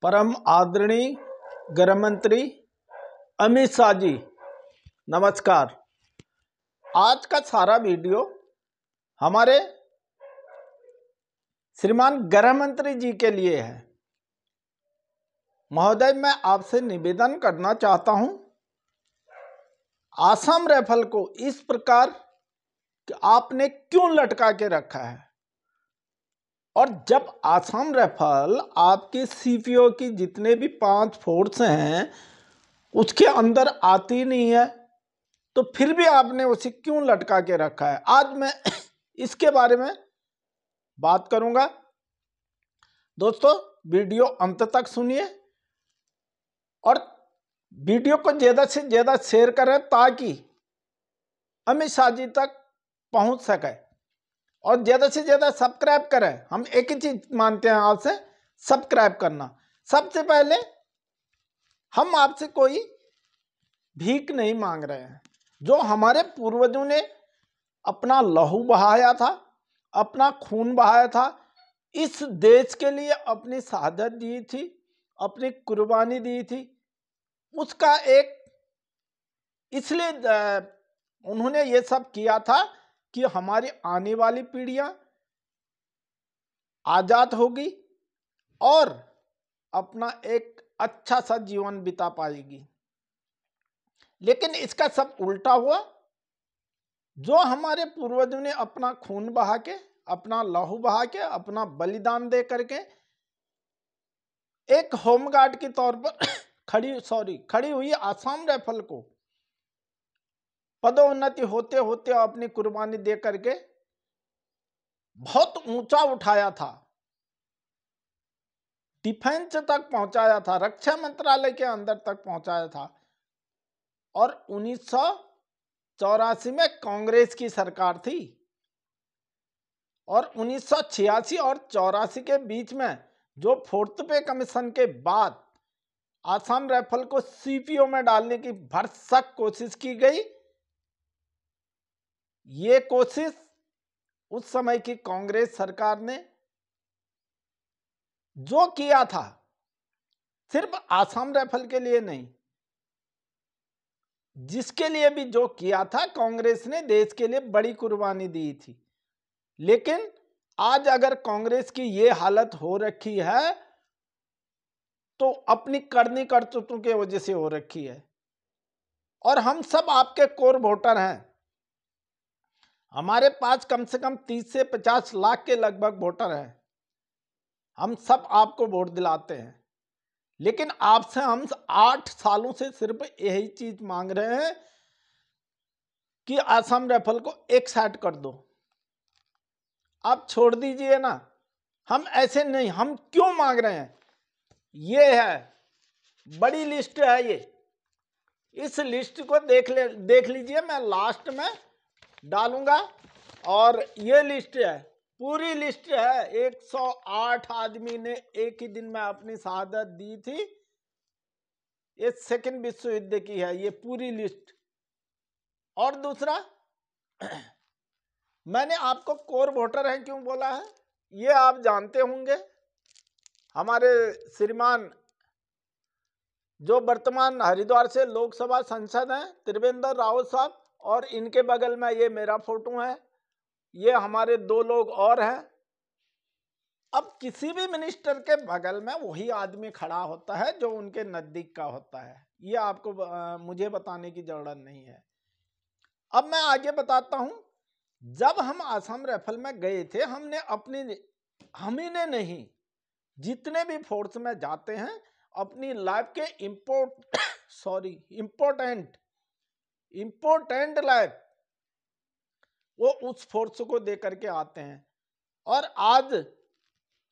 परम आदरणीय गृह मंत्री अमित शाह जी, नमस्कार। आज का सारा वीडियो हमारे श्रीमान गृह मंत्री जी के लिए है। महोदय, मैं आपसे निवेदन करना चाहता हूं, आसाम राइफल को इस प्रकार कि आपने क्यों लटका के रखा है? और जब आसाम राइफल आपकी सीपीओ की जितने भी 5 फोर्स हैं उसके अंदर आती नहीं है, तो फिर भी आपने उसे क्यों लटका के रखा है? आज मैं इसके बारे में बात करूंगा। दोस्तों, वीडियो अंत तक सुनिए और वीडियो को ज्यादा से ज्यादा शेयर करें ताकि अमित शाह जी तक पहुंच सके, और ज्यादा से ज्यादा सब्सक्राइब करें। हम एक ही चीज मानते हैं आपसे, सब्सक्राइब करना। सबसे पहले हम आपसे कोई भीख नहीं मांग रहे हैं। जो हमारे पूर्वजों ने अपना लहू बहाया था, अपना खून बहाया था, इस देश के लिए अपनी शहादत दी थी, अपनी कुर्बानी दी थी, उसका एक इसलिए उन्होंने ये सब किया था कि हमारी आने वाली पीढ़ियां आजाद होगी और अपना एक अच्छा सा जीवन बिता पाएगी। लेकिन इसका सब उल्टा हुआ। जो हमारे पूर्वजों ने अपना खून बहा के, अपना लहू बहा के, अपना बलिदान दे करके एक होमगार्ड के तौर पर खड़ी हुई आसाम राइफल को पदोन्नति होते होते अपनी कुर्बानी दे करके बहुत ऊंचा उठाया था, डिफेंस तक पहुंचाया था, रक्षा मंत्रालय के अंदर तक पहुंचाया था। और 1984 में कांग्रेस की सरकार थी और 1986 और 84 के बीच में जो 4th पे कमीशन के बाद आसाम राइफल को सीपीओ में डालने की भरसक कोशिश की गई। ये कोशिश उस समय की कांग्रेस सरकार ने जो किया था, सिर्फ आसाम राइफल के लिए नहीं, जिसके लिए भी जो किया था, कांग्रेस ने देश के लिए बड़ी कुर्बानी दी थी। लेकिन आज अगर कांग्रेस की ये हालत हो रखी है तो अपनी करनी करतूतों की वजह से हो रखी है। और हम सब आपके कोर वोटर हैं। हमारे पास कम से कम 30 से 50 लाख के लगभग वोटर हैं। हम सब आपको वोट दिलाते हैं, लेकिन आपसे हम 8 सालों से सिर्फ यही चीज मांग रहे हैं कि आसाम राइफल को एक साइड कर दो, आप छोड़ दीजिए ना। हम ऐसे नहीं, हम क्यों मांग रहे हैं? ये है बड़ी लिस्ट है, ये इस लिस्ट को देख लीजिए, मैं लास्ट में डालूंगा। और ये लिस्ट है, पूरी लिस्ट है। 108 आदमी ने एक ही दिन में अपनी शहादत दी थी। ये 2nd विश्व युद्ध की है ये पूरी लिस्ट। और दूसरा, मैंने आपको कोर वोटर है क्यों बोला है, ये आप जानते होंगे। हमारे श्रीमान जो वर्तमान हरिद्वार से लोकसभा सांसद हैं, त्रिवेंद्र रावत साहब, और इनके बगल में ये मेरा फोटो है, ये हमारे 2 लोग और हैं। अब किसी भी मिनिस्टर के बगल में वही आदमी खड़ा होता है जो उनके नजदीक का होता है। ये आपको मुझे बताने की जरूरत नहीं है। अब मैं आगे बताता हूं। जब हम आसाम राइफल में गए थे, हम ही ने नहीं, जितने भी फोर्स में जाते हैं अपनी लाइफ के इंपोर्टेंट लाइफ वो उस फोर्स को दे करके आते हैं। और आज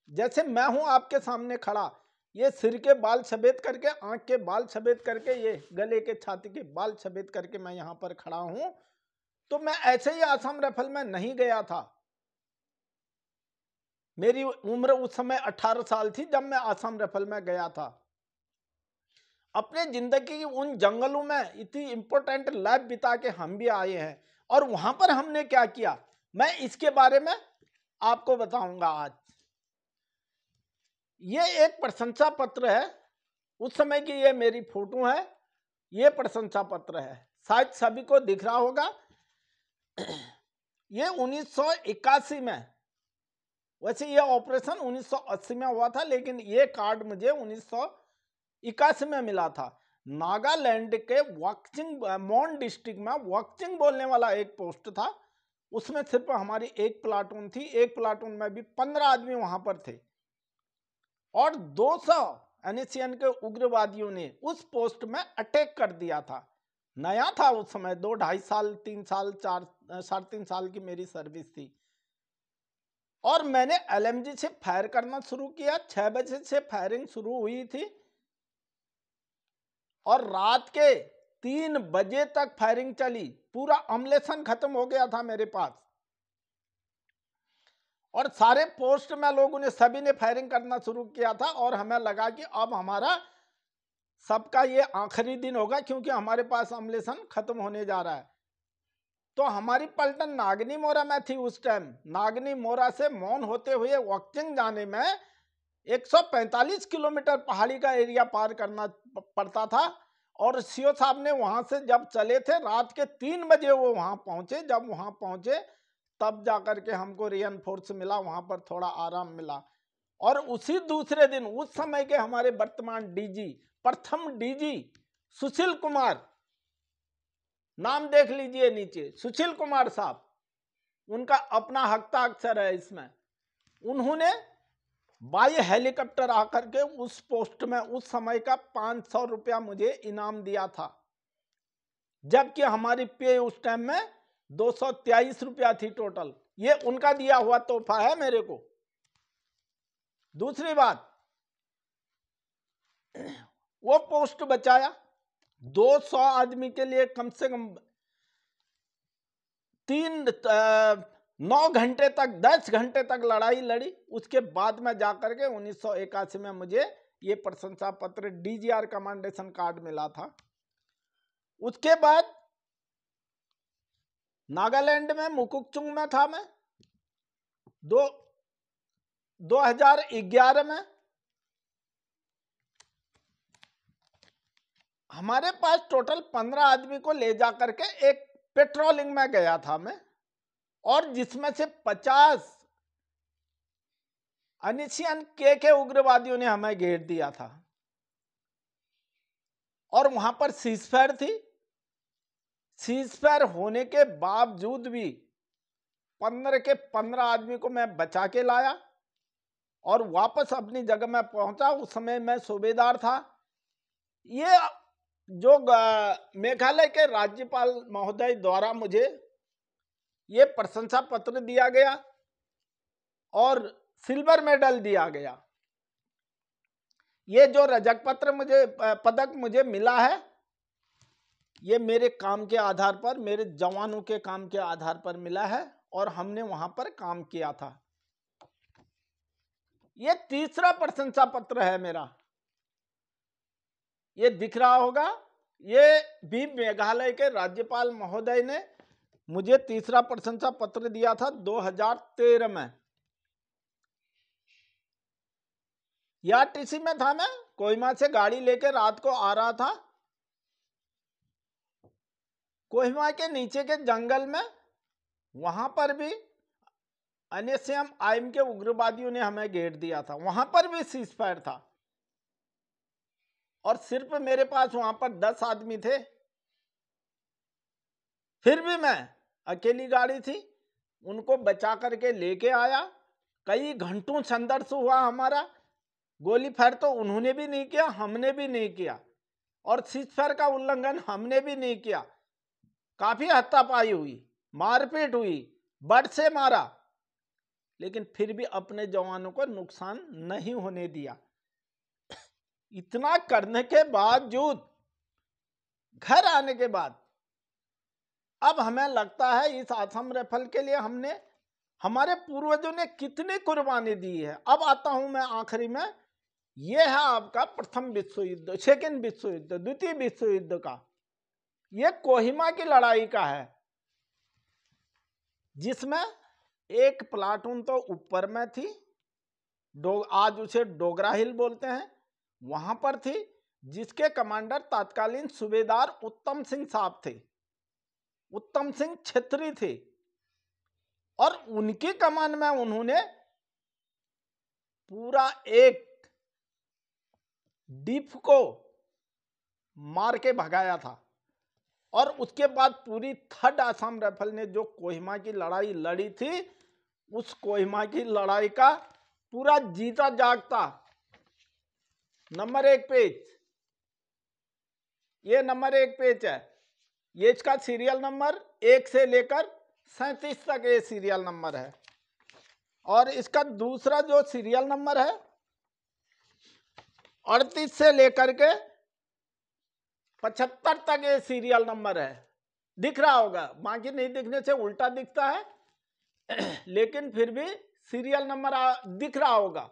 जैसे मैं हूं आपके सामने खड़ा, ये सिर के बाल सफेद करके, आंख के बाल सफेद करके, ये गले के छाती के बाल सफेद करके मैं यहां पर खड़ा हूं, तो मैं ऐसे ही आसाम राइफल में नहीं गया था। मेरी उम्र उस समय 18 साल थी जब मैं आसाम राइफल में गया था। अपने जिंदगी की उन जंगलों में इतनी इंपॉर्टेंट लाइफ बिता के हम भी आए हैं, और वहां पर हमने क्या किया, मैं इसके बारे में आपको बताऊंगा आज। ये एक प्रशंसा पत्र है, उस समय की ये मेरी फोटो है, ये प्रशंसा पत्र है, शायद सभी को दिख रहा होगा। ये 1981 में, वैसे ये ऑपरेशन 1980 में हुआ था, लेकिन ये कार्ड मुझे 1981 में मिला था। नागालैंड के वक्चिंग मोन डिस्ट्रिक्ट में वक्चिंग बोलने वाला एक पोस्ट था, उसमें सिर्फ हमारी एक प्लाटून थी। एक प्लाटून में भी 15 आदमी वहां पर थे और 200 एनएससीएन के उग्रवादियों ने उस पोस्ट में अटैक कर दिया था। नया था उस समय, 2-2.5 साल 3 साल 4-3.5 साल की मेरी सर्विस थी और मैंने एलएमजी से फायर करना शुरू किया। 6 बजे से फायरिंग शुरू हुई थी और रात के 3 बजे तक फायरिंग चली। पूरा अम्लेशन खत्म हो गया था मेरे पास और सारे पोस्ट में लोगों ने सभी ने फायरिंग करना शुरू किया था और हमें लगा कि अब हमारा सबका ये आखिरी दिन होगा, क्योंकि हमारे पास अम्लेशन खत्म होने जा रहा है। तो हमारी पलटन नागनी मोरा में थी उस टाइम। नागनी मोरा से मौन होते हुए वक्चिंग जाने में 145 किलोमीटर पहाड़ी का एरिया पार करना पड़ता था और सीओ साहब ने वहां से जब चले थे, रात के 3 बजे वो वहां पहुंचे। जब वहां पहुंचे तब जाकर के हमको रिइंफोर्स मिला, वहां पर थोड़ा आराम मिला। और उसी दूसरे दिन उस समय के हमारे वर्तमान डीजी, प्रथम डीजी सुशील कुमार, नाम देख लीजिए नीचे, सुशील कुमार साहब, उनका अपना हस्ताक्षर है इसमें। उन्होंने बाई हेलीकॉप्टर आकर के उस पोस्ट में उस समय का 500 रुपया मुझे इनाम दिया था, जबकि हमारी पे उस टाइम में 223 रुपया थी टोटल। ये उनका दिया हुआ तोहफा है मेरे को। दूसरी बात, वो पोस्ट बचाया। 200 आदमी के लिए कम से कम 9 घंटे तक 10 घंटे तक लड़ाई लड़ी। उसके बाद में जाकर के 1981 में मुझे ये प्रशंसा पत्र डीजीआर कमांडेशन कार्ड मिला था। उसके बाद नागालैंड में मुकुकचुंग में था मैं 2011 में। हमारे पास टोटल 15 आदमी को ले जाकर के एक पेट्रोलिंग में गया था मैं, और जिसमें से 50 अनिशियन के उग्रवादियों ने हमें घेर दिया था और वहां पर सीजफायर थी। सीजफायर होने के बावजूद भी 15 के 15 आदमी को मैं बचा के लाया और वापस अपनी जगह में पहुंचा। उस समय मैं सूबेदार था। ये जो मेघालय के राज्यपाल महोदय द्वारा मुझे ये प्रशंसा पत्र दिया गया और सिल्वर मेडल दिया गया। ये जो रजत पत्र मुझे पदक मुझे मिला है, ये मेरे काम के आधार पर, मेरे जवानों के काम के आधार पर मिला है और हमने वहां पर काम किया था। ये तीसरा प्रशंसा पत्र है मेरा, ये दिख रहा होगा। ये भी मेघालय के राज्यपाल महोदय ने मुझे तीसरा प्रशंसा पत्र दिया था 2013 में। टीसी में था मैं, कोहिमा से गाड़ी लेकर रात को आ रहा था। कोहिमा के नीचे के जंगल में, वहां पर भी एनएसएम आईएम के उग्रवादियों ने हमें घेर दिया था। वहां पर भी सीजफायर था और सिर्फ मेरे पास वहां पर 10 आदमी थे। फिर भी मैं, अकेली गाड़ी थी, उनको बचा करके लेके आया। कई घंटों संघर्ष हुआ हमारा। गोली फायर तो उन्होंने भी नहीं किया, हमने भी नहीं किया, और सीजफायर का उल्लंघन हमने भी नहीं किया। काफी हाथापाई हुई, मारपीट हुई, बट से मारा, लेकिन फिर भी अपने जवानों को नुकसान नहीं होने दिया। इतना करने के बावजूद घर आने के बाद अब हमें लगता है इस असम राइफल के लिए हमने, हमारे पूर्वजों ने कितनी कुर्बानी दी है। अब आता हूं मैं आखिरी में। यह है आपका प्रथम विश्व युद्ध, सेकेंड विश्व युद्ध, द्वितीय विश्व युद्ध का। यह कोहिमा की लड़ाई का है, जिसमें एक प्लाटून तो ऊपर में थी आज उसे डोगरा हिल बोलते हैं, वहां पर थी, जिसके कमांडर तत्कालीन सूबेदार उत्तम सिंह साहब थे, उत्तम सिंह छेत्री थे। और उनकी कमान में उन्होंने पूरा एक डीप को मार के भगाया था। और उसके बाद पूरी थर्ड असम राइफल ने जो कोहिमा की लड़ाई लड़ी थी, उस कोहिमा की लड़ाई का पूरा जीता जागता नंबर 1 पेज, ये नंबर 1 पेज है, ये इसका सीरियल नंबर 1 से लेकर 37 तक ये सीरियल नंबर है। और इसका दूसरा जो सीरियल नंबर है 38 से लेकर के 75 तक ये सीरियल नंबर है। दिख रहा होगा, बाकी नहीं दिखने से उल्टा दिखता है, लेकिन फिर भी सीरियल नंबर दिख रहा होगा।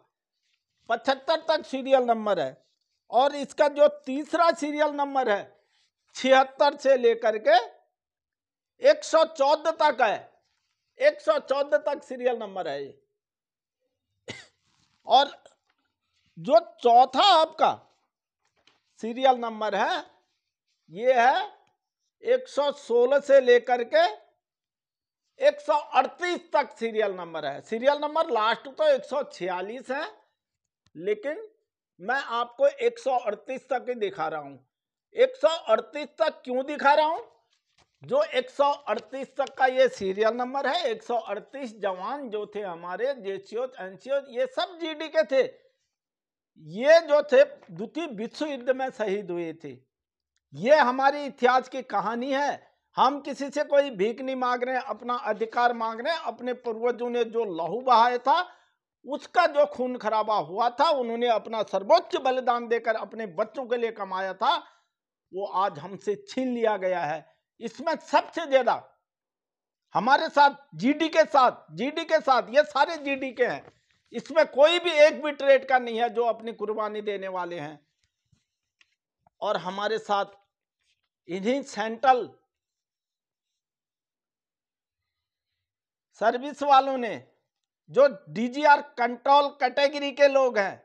75 तक सीरियल नंबर है। और इसका जो तीसरा सीरियल नंबर है 76 से लेकर के 114 तक है, 114 तक सीरियल नंबर है ये। और जो चौथा आपका सीरियल नंबर है ये है 116 से लेकर के 138 तक सीरियल नंबर है। सीरियल नंबर लास्ट तो 146 है, लेकिन मैं आपको 138 तक ही दिखा रहा हूं। 138 तक क्यों दिखा रहा हूं? जो 138 तक का ये सीरियल नंबर है, 138 जवान जो थे हमारे जेसीओ एनसीओ, ये सब जीडी के थे। ये जो थे द्वितीय विश्व युद्ध में शहीद हुए थे। ये हमारी इतिहास की कहानी है। हम किसी से कोई भीख नहीं मांग रहे, अपना अधिकार मांग रहे हैं। अपने पूर्वजों ने जो लहू बहाया था, उसका जो खून खराबा हुआ था, उन्होंने अपना सर्वोच्च बलिदान देकर अपने बच्चों के लिए कमाया था, वो आज हमसे छीन लिया गया है। इसमें सबसे ज्यादा हमारे साथ जीडी के साथ ये सारे जीडी के हैं। इसमें कोई भी एक भी ट्रेड का नहीं है जो अपनी कुर्बानी देने वाले हैं। और हमारे साथ इन्हीं सेंट्रल सर्विस वालों ने, जो डीजीआर कंट्रोल कैटेगरी के लोग हैं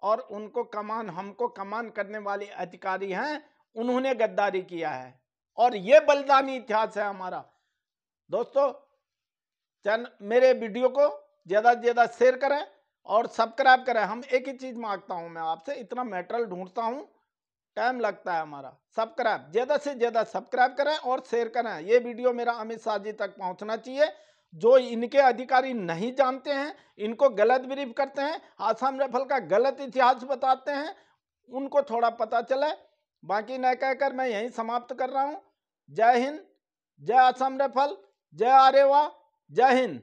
और उनको कमान, हमको कमान करने वाले अधिकारी हैं, उन्होंने गद्दारी किया है। और ये बलिदानी इतिहास है हमारा। दोस्तों, मेरे वीडियो को ज्यादा से ज्यादा शेयर करें और सब्सक्राइब करें। हम एक ही चीज मांगता हूं मैं आपसे, इतना मटेरियल ढूंढता हूं, टाइम लगता है हमारा। सब्सक्राइब, ज्यादा से ज्यादा सब्सक्राइब करें और शेयर करें। ये वीडियो मेरा अमित शाह जी तक पहुंचना चाहिए। जो इनके अधिकारी नहीं जानते हैं, इनको गलत ब्रीफ करते हैं, आसाम राइफल का गलत इतिहास बताते हैं, उनको थोड़ा पता चले। बाकी न कहकर मैं यहीं समाप्त कर रहा हूं। जय हिंद, जय आसाम राइफल, जय आर्यवा, जय हिंद।